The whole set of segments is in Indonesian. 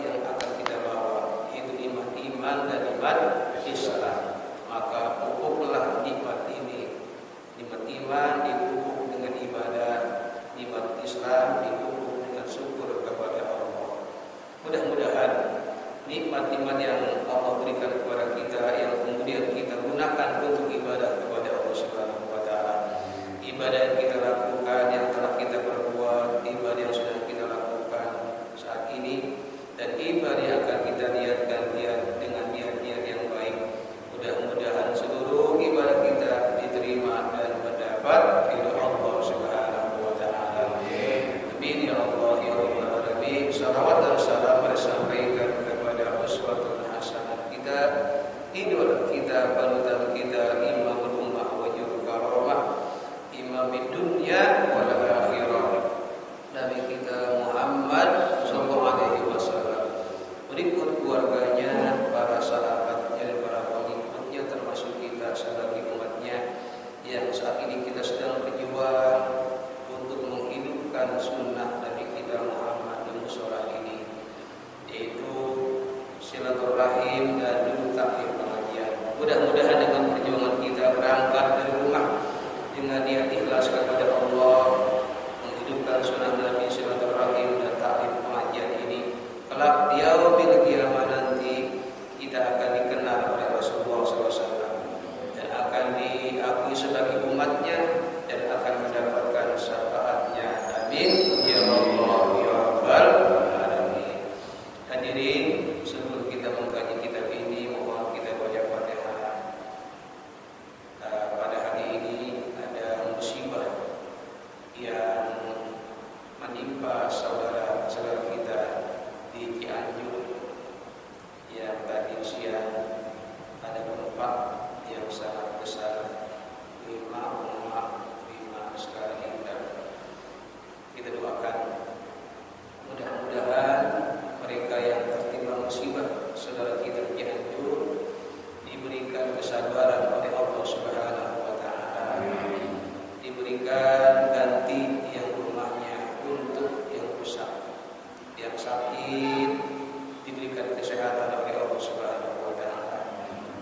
yang akan kita bawa, yaitu iman dan iman Islam. Maka pupuklah nikmat ini. Nikmat iman dipupuk dengan ibadah, nikmat Islam dipupuk dengan syukur kepada Allah. Mudah-mudahan nikmat-nikmat yang Allah berikan kepada kita, yang kemudian kita gunakan untuk ibadah kepada Allah Subhanahu wa taala. Ibadah yang kita lakukan, yang telah kita perbuat, ibadah yang sudah kita lakukan saat ini, dan ibadah yang akan kita niatkan dengan niat-niat yang baik. Mudah-mudahan seluruh ibadah kita diterima dan mendapat ridha Allah Subhanahu wa taala. Amin ya Allah ya rabbal alamin. Salawat dan salam tersampaikan kepada uswatun hasanah kita, idola kita, panutan kita, imamul ummah wa juru karamah, imam dunya wal akhirah, Nabi kita Muhammad sallallahu alaihi wasallam, berikut keluarganya, para sahabatnya dan para pengikutnya, termasuk kita sebagai umatnya yang saat ini kita sedang berjuang untuk menghidupkan sunnah Nabi kita Muhammad di mushola ini, yaitu silaturahim dan duduk taklim pengajian. Mudah-mudahan dengan perjuangan kita berangkat dari rumah dengan niat ikhlas kepada Allah, menghidupkan sunnah Nabi, silaturahim dan taklim pengajian ini, kelak di yaumil qiyamah nanti kita akan dikenal oleh Rasulullah SAW dan akan diakui sebagai umatnya dan akan mendapatkan syafaatnya. Amin ya Allah ya rabbal alamin. Hadirin, sebelum kita mengkaji kitab ini, mohon kita baca Fatihah. Pada hari ini ada musibah yang menimpa saudara-saudara kita di Cianjur, yang tadi siang ada gempa yang sangat besar, 5,5 skala Richter. Kita doakan mudah-mudahan mereka yang tertimpa musibah, saudara kita di Cianjur, diberikan kesabaran oleh Allah Subhanahu wa taala, diberikan ganti yang rumahnya untuk yang rusak, yang sakit diberikan kesehatan oleh Allah Subhanahu wa taala,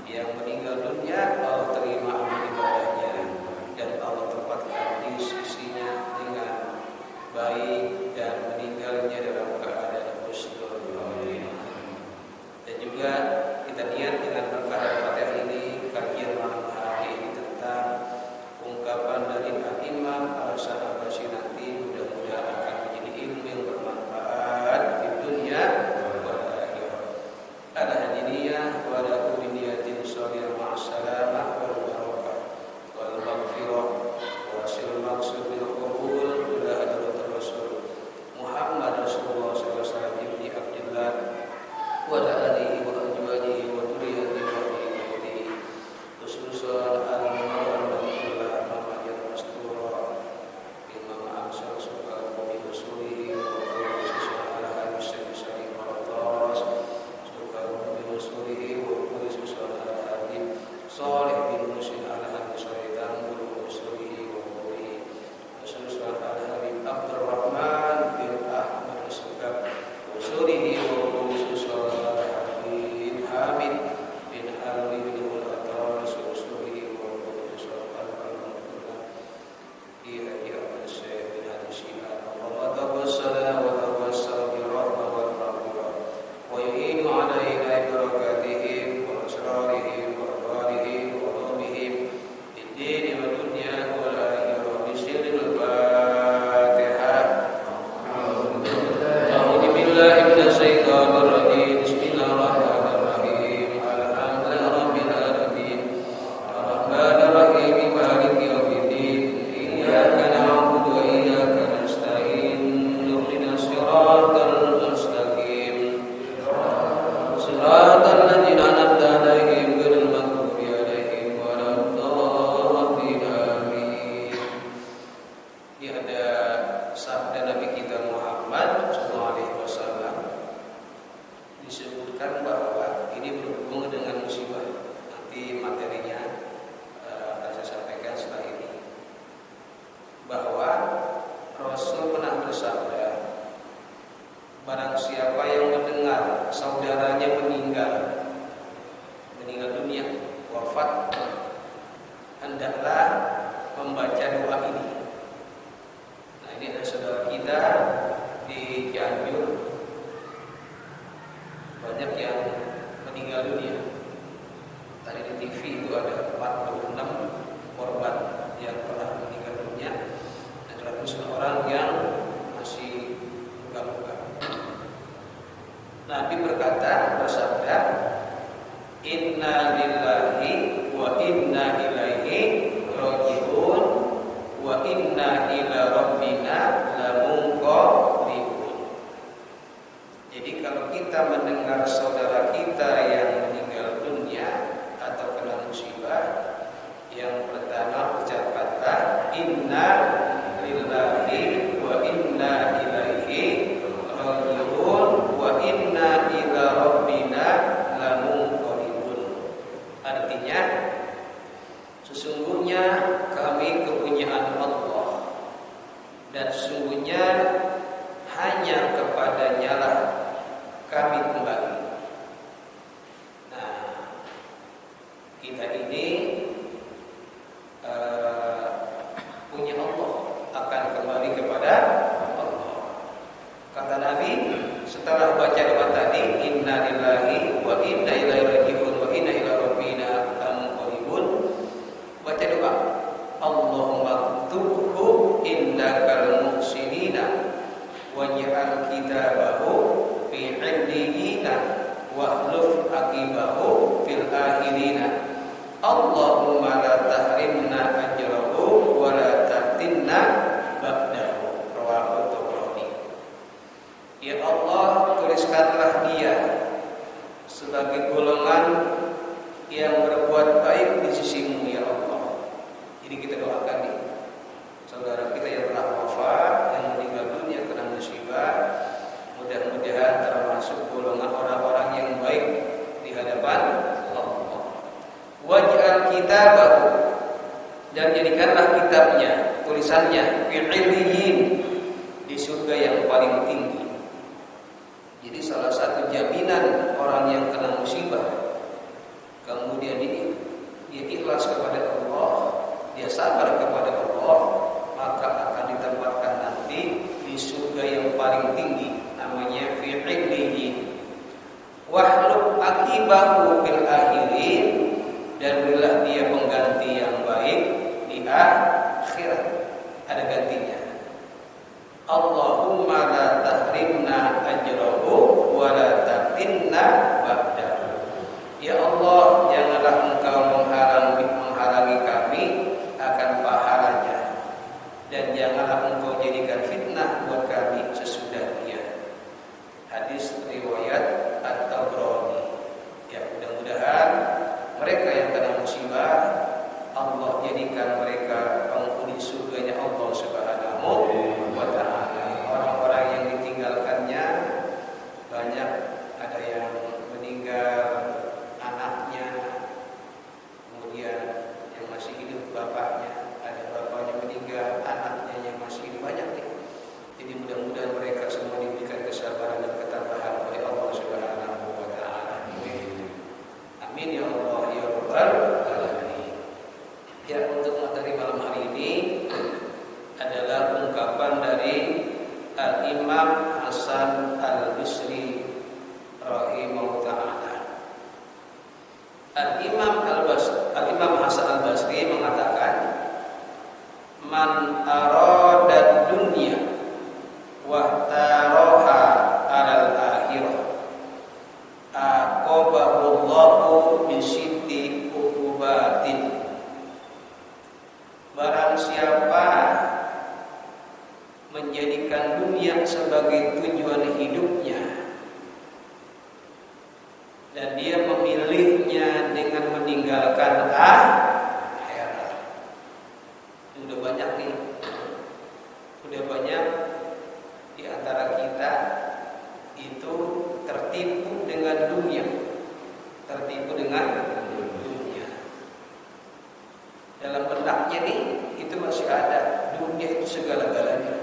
yang meninggal dunia Allah terima amal ibadahnya dan Allah tempatkan di sisinya dengan baik dan meninggalnya dalam keadaan husnul khatimah. Dan juga kita niat dengan berkah Fatihah ini, kajian malam hari ini tentang ungkapan dari Al-Imam Al-Sahabasi nanti mudah-mudahan akan menjadi ilmu yang bermanfaat di dunia wal akhirah. Ala hadiniyah wa ala kulli niyatin shalihah ma'assalamah wal barakah wal maghfirah wa sil maqsud bil qabul ila hadratir rasul Muhammad Rasulullah sallallahu alaihi wasallam ibni Abdullah wa ala alihi wa azwajihi wa dzurriyyatihi wa dhurriyyatihi khususan al-mu'minina Muhammadin Rasulullah Imam Amsal suka bi rasulihi wa khususan ala hadis syarif al-Atas suka bi rasulihi wa khususan ala hadis salih bin muslim ala hadis syaitan wa rasulihi wa khususan ala habib Abdurrahman bin Ahmad Sukab rasulihi wa khususan ala habib Hamid bin Ali bin Al-Atas rasulihi wa khususan ala al-Qur'an iya ya Syekh bin Al-Syiah Allah tawassala wa tawassala bi rahmah wal maghfirah wa yu'inu alaina barakatihim wa asrarihim wa abarihim wa ulumihim fid din wa dunya wal akhirah bi sirril Fatihah. A'udzu billahi minasy syaithanir rajim. Bismillahirrahmanirrahim. Alhamdulillahi rabbil alamin. Arrahmanir rahim. Maliki yaumiddin. Iyyaka na'budu wa iyyaka nasta'in. Ihdinas siratal mustaqim. Siratal ladzina an'amta 'alaihim ghairil maghdubi 'alaihim waladdallin. Amin. Ini ada sabda Nabi kita Muhammad sallallahu alaihi wasallam, disebutkan bahwa ini berhubungan dengan musibah. Nanti materinya akan saya sampaikan setelah ini, bahwa Rasul pernah bersabda, barang siapa yang mendengar banyak yang meninggal dunia. Tadi di TV itu ada 46 korban yang telah meninggal dunia dan ratusan orang yang masih luka-luka. Nabi bersabda, Inna lillahi wa inna ilaihi raji'un wa inna ila rabbina lamunqalibun. Jadi kalau kita mendengar saudara kita yang meninggal dunia atau kena musibah, yang pertama ucapkanlah inna lillahi wa inna ilaihi raji'un wa inna ila rabbina lamunqalibun. Artinya sesungguhnya kami kepunyaan Allah dan sesungguhnya hanya kepadanya lah kami kembali. Nah, kita ini punya Allah, akan kembali kepada Allah. Kata Nabi setelah baca doa tadi, inna lillahi wa inna ilaihi raji'un wa inna ila rabbina lamunqalibun, baca doa, Allahumma ktubhu indakal muhsinina waj'al kitabahu fi 'illiyina wa hluf aqibahu fil akhirina. Allahumma la tahrimna ajrahu wa la taftinna ba'dahu. Rawahu Tabrani. Ya Allah, tuliskanlah dia sebagai golongan yang berbuat baik di sisi-Mu ya Allah. Jadi kita doakan nih saudara kita yang telah wafat, yang meninggal dunia kena musibah, mudah-mudahan termasuk golongan orang-orang yang baik di hadapan Allah. Waj'al kitabahu, dan jadikanlah kitabnya, tulisannya fi 'illiyyin, di surga yang paling tinggi. Jadi salah satu jaminan orang yang kena musibah kemudian dia ikhlas kepada Allah, dia sabar kepada Allah, maka akan ditempatkan nanti di surga yang paling tinggi, namanya fi 'illiyyin. Wahlub aqibahu fil akhirin, dan berilah dia pengganti yang baik di akhirat, ada gantinya. Allahumma la tahrimna ajrahu wa la taftinna ba'dahu. Ya Allah, janganlah Engkau menghalangi kami akan pahalanya, dan janganlah Engkau jadikan fitnah buat kami sesudah dia. Hadis riwayat At-Tabrani. Ya, mudah-mudahan mereka yang kena musibah, Allah jadikan mereka penghuni surganya Allah Subhanahu wa ta'ala. Orang-orang yang ditinggalkannya banyak, ada yang meninggal anaknya, kemudian yang masih hidup bapaknya, ada bapaknya meninggal, anaknya yang masih hidup, banyak nih. Jadi mudah-mudahan mereka semua diberikan kesabaran dan ketabahan oleh Allah Subhanahu wa ta'ala. Amin ya Allah ya Rabbal alamin. Ya, untuk materi malam hari ini adalah ungkapan dari Al-Imam Hasan Al-Basri rahimahullah ta'ala. Al-Imam Hasan Al-Basri mengatakan, man arada dunya wa taraha alal akhirah aqabahu Allahu bi sitti uqubatin. Barang siapa menjadikan dunia sebagai tujuan hidupnya dan dia memilihnya dengan meninggalkan akhirat. Udah banyak nih, udah banyak di antara kita itu tertipu dengan dunia, tertipu dengan dunia. Dalam benaknya nih itu masih ada dunia itu segala-galanya.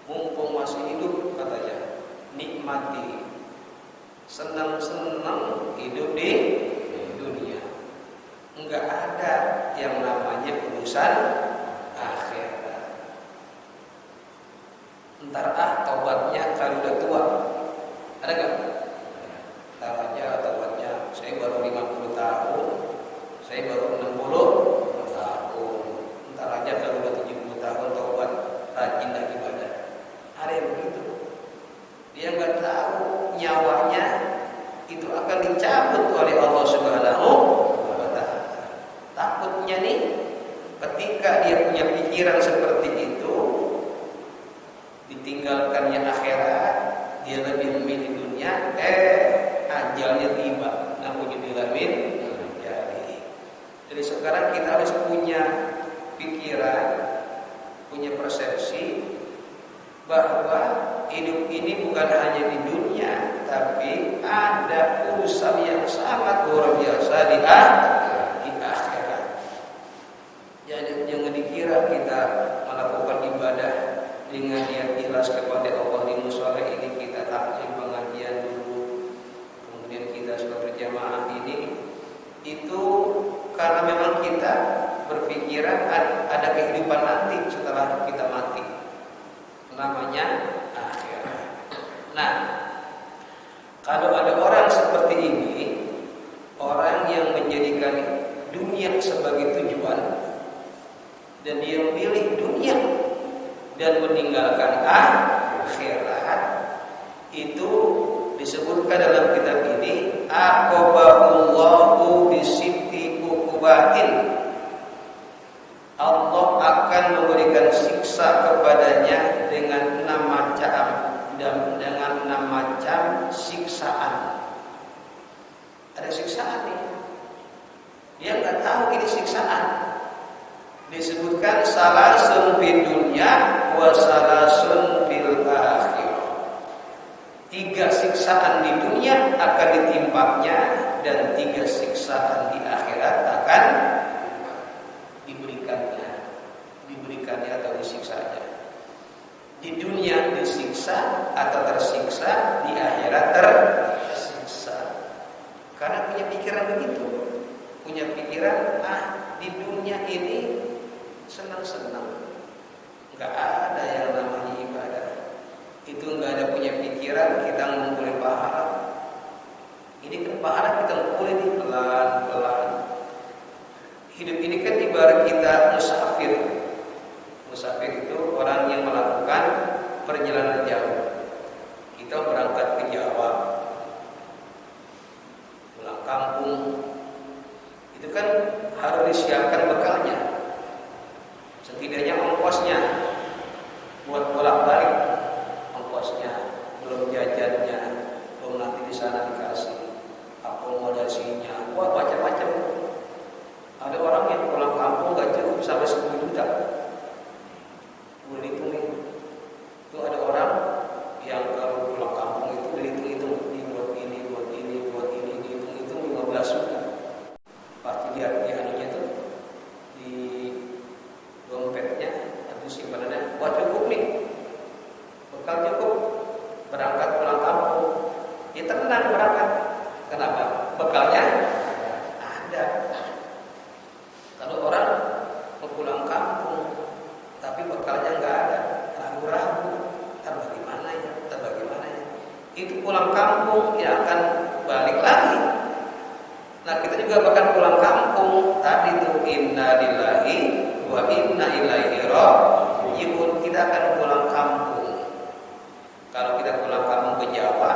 Mumpung masih hidup, katanya, nikmati, senang-senang hidup di dunia. Enggak ada yang namanya urusan akhirat. Ntar tobatnya kalau udah tua, ada nggak? nyawanya itu akan dicabut oleh Allah Subhanahu wa Ta'ala. Takutnya nih, ketika dia punya pikiran seperti itu, ditinggalkannya akhirat, dia lebih memilih dunia, ajalnya tiba. Naudzubillah min dzalik. Jadi sekarang kita harus punya pikiran, punya persepsi bahwa hidup ini bukan hanya di dunia, tapi ada urusan yang sangat luar biasa di akhirat. Jadi jangan dikira kita melakukan ibadah dengan niat ikhlas kepada Allah di mushola ini, kita taklim pengajian dulu, kemudian kita sholat berjamaah ini, itu karena memang kita berpikiran ada kehidupan nanti setelah kita mati, namanya akhirat. Nah, kalau ada orang seperti ini, orang yang menjadikan dunia sebagai tujuan dan dia memilih dunia dan meninggalkan akhirat, itu disebutkan dalam kitab ini, aqabahullahu bisitti uqubatin. Allah akan memberikan siksa kepadanya dengan 6 macam dan dengan 6 macam siksaan. Ada siksaan nih. Dia nggak tahu ini siksaan. Disebutkan salasun fid dunya wa salasun fil akhirah. 3 siksaan di dunia akan ditimpanya dan 3 siksaan di akhirat akan diberikannya atau disiksanya. Di dunia disiksa atau tersiksa, di akhirat tersiksa. Karena punya pikiran begitu, punya pikiran di dunia ini senang-senang, nggak ada yang namanya ibadah. Itu nggak ada punya pikiran kita ngumpulin pahala. Ini kan pahala kita ngumpulin pelan-pelan. Hidup ini kan ibarat kita musafir. Musafir itu orang yang melakukan perjalanan jauh. Kita berangkat ke Jawa, pulang kampung, itu kan harus disiapkan bekalnya. Setidaknya ongkosnya buat bolak-balik, ongkosnya, belum jajannya, belum nanti di sana dikasih akomodasinya, wah macam-macam. Ada orang yang pulang kampung gak cukup sampai 10 juta. Boleh hitungin. Itu ada orang yang kalau pulang kampung itu dihitung-hitung, buat ini, dihitung-hitung 15 juta. Pasti lihat di anunya tuh, di dompetnya atau simpanannya, wah cukup nih, bekal cukup, berangkat pulang kampung. Ya tenang berangkat. Kenapa? Bekalnya ada. Kalau orang mau pulang kampung tapi bekalnya nggak ada, ragu-ragu, bagaimana ya? Itu pulang kampung ya akan balik lagi. Nah kita juga bakal pulang kampung. Tadi itu inna lillahi wa inna ilaihi raji'un. Kita akan pulang kampung. Kalau kita pulang kampung ke Jawa,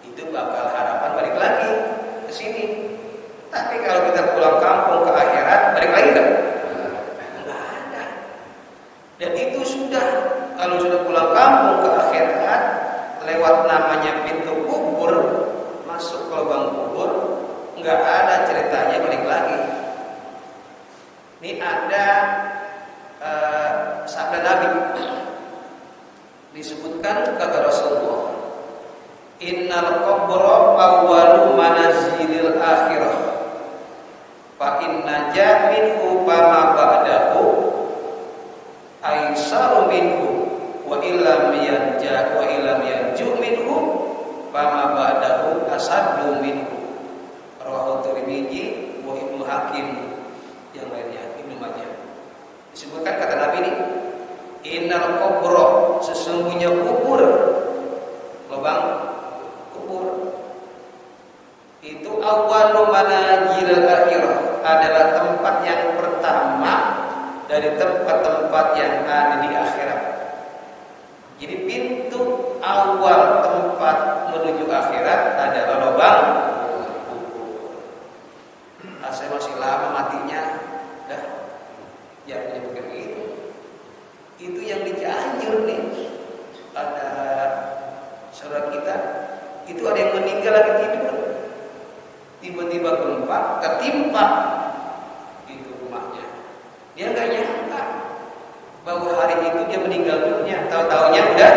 itu bakal harapan balik lagi ke sini. Tapi kalau kita pulang kampung ke akhirat, balik lagi kan? Nggak ada. Dan itu sudah, kalau sudah pulang kampung ke akhirat, lewat namanya pintu kubur, masuk ke lubang kubur, nggak ada ceritanya balik lagi. Ini ada sabda Nabi, disebutkan kata Rasulullah, innal qabra awwalu manazilil akhirah, fa inna minhu fama ba'dahu aisaru minhu wa illam yanju minhu fama ba'dahu asaddu minhu. Rawahu Tirmidzi wa Ibnu Hakim, yang lainnya Ibnu Majah. Disebutkan kata Nabi ini, innal qabra, sesungguhnya kubur, lubang kubur itu awwalu manazilil akhirah, adalah tempat yang pertama dari tempat-tempat yang ada di akhirat. Jadi pintu awal tempat Itu ada yang meninggal lagi tidur, tiba-tiba gempa ketimpa itu rumahnya. Dia nggak nyangka bahwa hari itu dia meninggal dunia. Tahu-taunya udah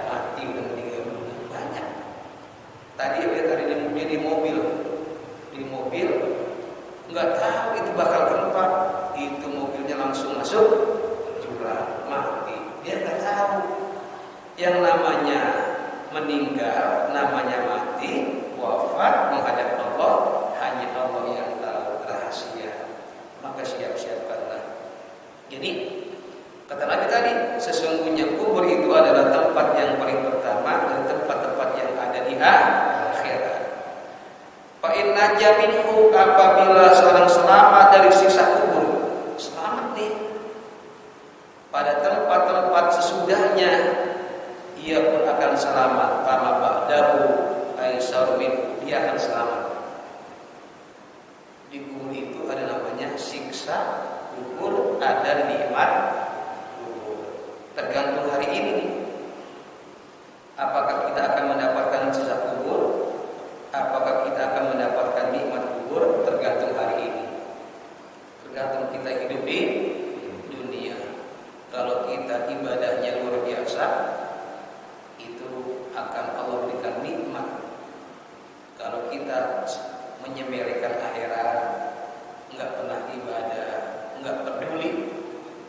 mati, udah meninggal dunia. Banyak. Tadi lihat ada dia di mobil, nggak tahu itu bakal gempa. Itu mobilnya langsung masuk jurang, mati. Dia nggak tahu. Yang namanya meninggal, namanya mati, wafat, menghadap Allah, hanya Allah yang tahu rahasia. Maka siap-siapkanlah. Jadi kata Nabi tadi, sesungguhnya kubur itu adalah tempat yang paling pertama dan tempat-tempat yang ada di akhirat. Fa inna jaminhu, apabila seorang selamat dari siksa kubur, selamat nih. Pada tempat-tempat sesudahnya ia pun akan selamat. Kama ba'dahu aisar min, dia akan selamat. Di kubur itu ada namanya siksa kubur, ada nikmat kubur. Tergantung hari ini nih. Apakah kita akan mendapatkan siksa kubur? Apakah kita akan mendapatkan nikmat kubur? Tergantung hari ini. Tergantung kita hidup di dunia. Kalau kita ibadahnya luar biasa, itu akan Allah berikan nikmat. Kalau kita menyepelekan akhirat, enggak pernah ibadah, enggak peduli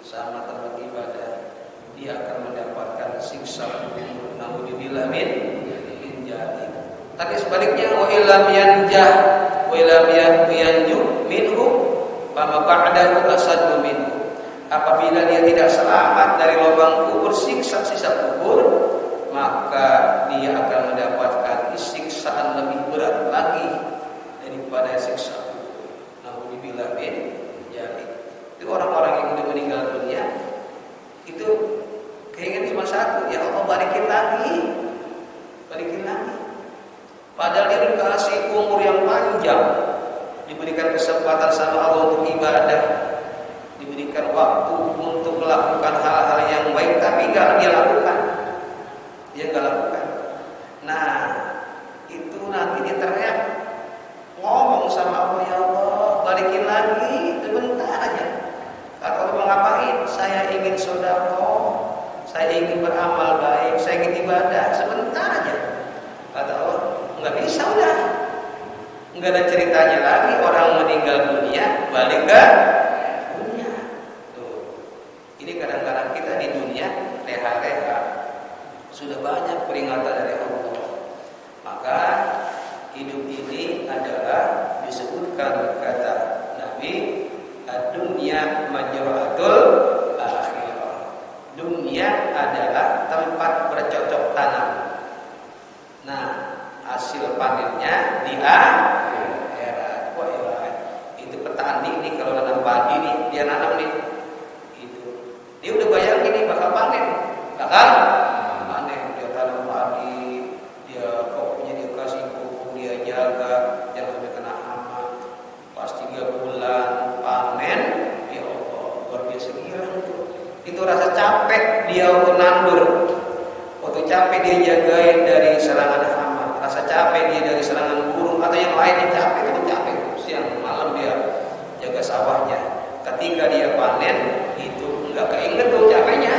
sama tempat ibadah, dia akan mendapatkan siksa kubur. Naudzubillah min dzalik. Tapi sebaliknya, wa illam yanjah wa illam yanju minhu fama ba'dahu asaddu minhu. Apabila dia tidak selamat dari lubang kubur, siksa-siksa kubur, maka dia akan mendapatkan siksaan lebih berat lagi daripada siksa kubur. Naudzubillah min dzalik. Itu orang-orang yang sudah meninggal dunia, itu keinginan cuma satu, ya Allah balikin lagi. Padahal dia dikasih umur yang panjang, diberikan kesempatan sama Allah untuk ibadah, diberikan waktu untuk melakukan hal-hal yang baik, tapi nggak dia lakukan. Nah, itu nanti dia teriak, ngomong sama Allah, ya Allah balikin lagi, sebentar aja. Kata Allah, mau ngapain? Saya ingin sedekah, saya ingin beramal baik, saya ingin ibadah, sebentar aja. Kata Allah, nggak bisa, udah nggak ada ceritanya lagi. Orang meninggal dunia balik ke dunia. Tuh, ini kadang-kadang kita di dunia leha-leha, sudah banyak peringatan dari Allah. Maka hidup ini adalah disebutkan kata Nabi, dunia majru'atul akhirah. Dunia adalah tempat bercocok tanam. Nah, hasil panennya di akhirat. Wah, itu petani nih kalau nanam padi nih, dia nanam nih, itu dia udah bayangin nih bakal panen. Dia tanam padi, dia pokoknya dia kasih pupuk, dia jaga jangan sampai kena hama. Pas 3 bulan panen, ya Allah luar biasa gila itu rasa capek dia untuk nandur. Waktu capek dia jagain dari serangan hama, rasa capek dia dari serangan burung atau yang lain, yang capek itu capek. Siang malam dia jaga sawahnya. Ketika dia panen, itu enggak keinget tuh capeknya.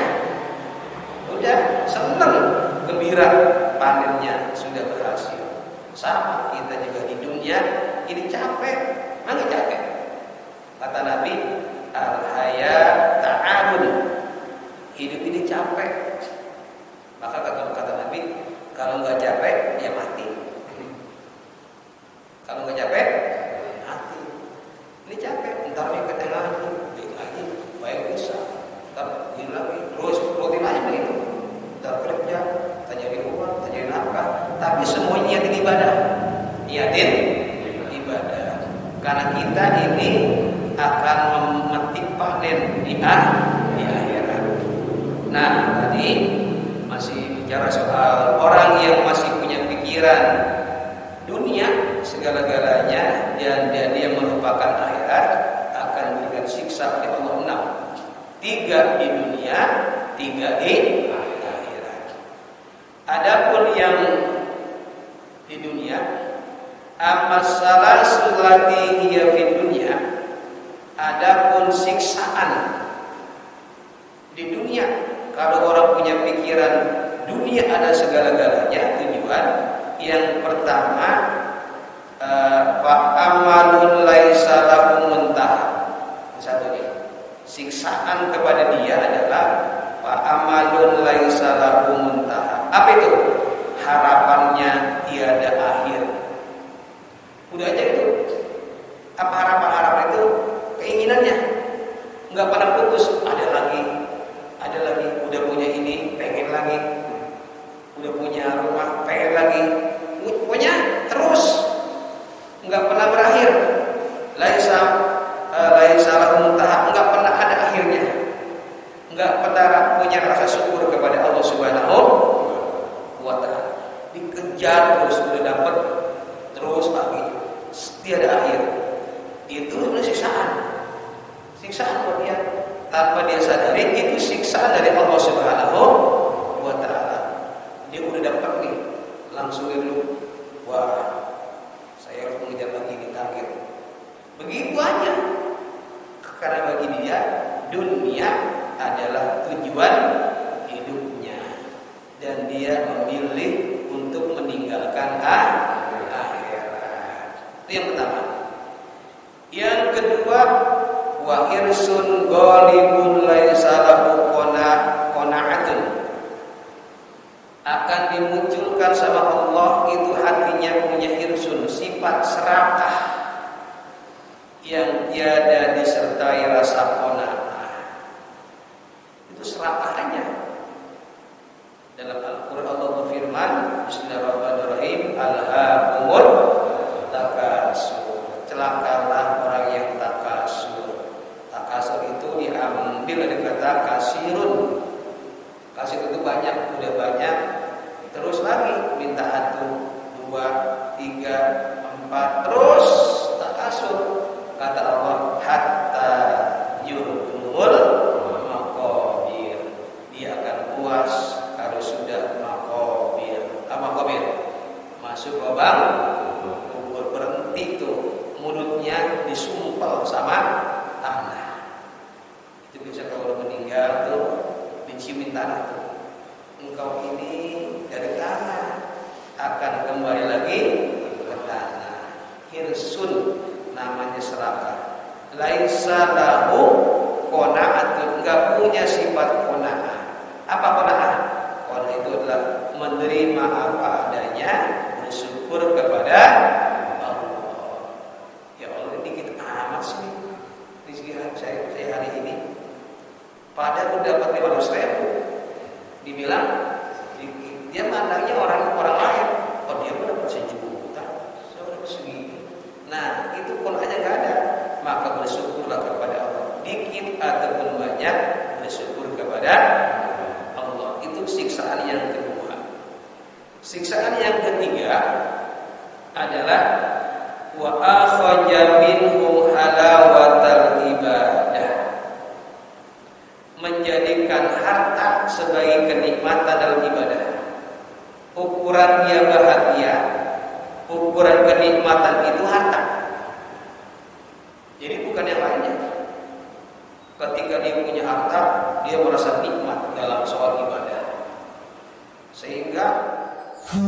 Udah seneng, gembira, panennya sudah berhasil. Sama kita juga di dunia ini capek, mana capek? Kata Nabi, al-hayat ta'abun. Hidup ini capek. Maka kata Nabi, kalau nggak capek, ya mati. Kalau nggak capek, mati. Ini capek, ntar dia ke tengah lagi, baik bisa. Ntar ini lagi, terus rutin aja begitu. Ntar kerja, nyari uang, nyari nafkah. Tapi semuanya niatin ibadah. Niatin ibadah. Karena kita ini akan memetik panen di akhirat. Nah, tadi masih bicara soal orang yang masih punya pikiran dunia segala-galanya dan dia melupakan akhirat akan diberikan siksa oleh Allah. 3 di dunia, 3 di akhirat. Adapun yang di dunia. Amma salasul lati hiya fid dunya, adapun siksaan di dunia, kalau orang punya pikiran dunia ada segala-galanya tujuan, yang pertama fa amalun laisa lahu muntaha. Satu nih, siksaan kepada dia adalah fa amalun laisa lahu muntaha. Apa itu? Harapannya tiada akhir. Udah aja itu. Apa harapan itu? Keinginannya nggak pernah putus. Ada lagi, udah punya ini, pengen lagi, udah punya rumah, pengen lagi, pokoknya terus, nggak pernah berakhir. Laisa lahu muntaha, nggak pernah ada akhirnya, nggak pernah punya rasa syukur kepada Allah Subhanahu wa Ta'ala. Dikejar terus, udah dapat terus lagi, tiada akhir. Itu siksaan buat dia. Tanpa dia sadari itu siksaan dari Allah Subhanahu wa Ta'ala. Dia udah dapat nih, langsung dulu, wah, saya harus mengejar lagi di target. Begitu aja. Karena bagi dia dunia adalah tujuan hidupnya, dan dia memilih untuk meninggalkan akhirat. Itu yang pertama. Yang kedua, wa irsun ghalibun laisa lahu qana'atun, akan dimunculkan sama Allah itu hatinya punya irsun, sifat serakah yang tiada disertai rasa qanaah. Itu serakahannya. Dalam Al-Qur'an Allah berfirman, Bismillahirrahmanirrahim, alhaakumut takasur, celakalah orang yang takasur. Takasur itu diambil dari kata kasirun. Kasir itu banyak, udah banyak, terus lagi minta 1, 2, 3, 4, terus takasur. Kata Allah, hatta yurmul maqabir, dia akan puas kalau sudah maqabir. Maqabir masuk lubang kubur, berhenti tuh, mulutnya disumpal sama tanah. Itu bisa kalau meninggal tuh diciumin tanah tuh, engkau ini dari tanah akan kembali lagi ke tanah. Hirsun namanya serakah. Laisa lahu qanaatun, enggak punya sifat qanaah. Apa qanaah? Qanaah itu adalah menerima apa adanya, bersyukur kepada Allah. Ya Allah, dikit amat sih rezeki saya hari ini. Padahal dapat 500.000, dibilang dikit. Dia mandangnya orang lain, oh dia dapat 1 juta, saya dapat segini. Nah, itu pun aja nggak ada, maka bersyukurlah kepada Allah. Dikit ataupun banyak, bersyukur kepada Allah. Itu siksaan yang kedua. Siksaan yang ketiga adalah wa akhraja minhu halawatal ibadah, menjadikan harta sebagai kenikmatan dalam ibadah. Ukuran dia bahagia, ukuran kenikmatan itu harta. Jadi bukan yang lainnya. Ketika dia punya harta, dia merasa nikmat dalam soal ibadah. Sehingga Wow.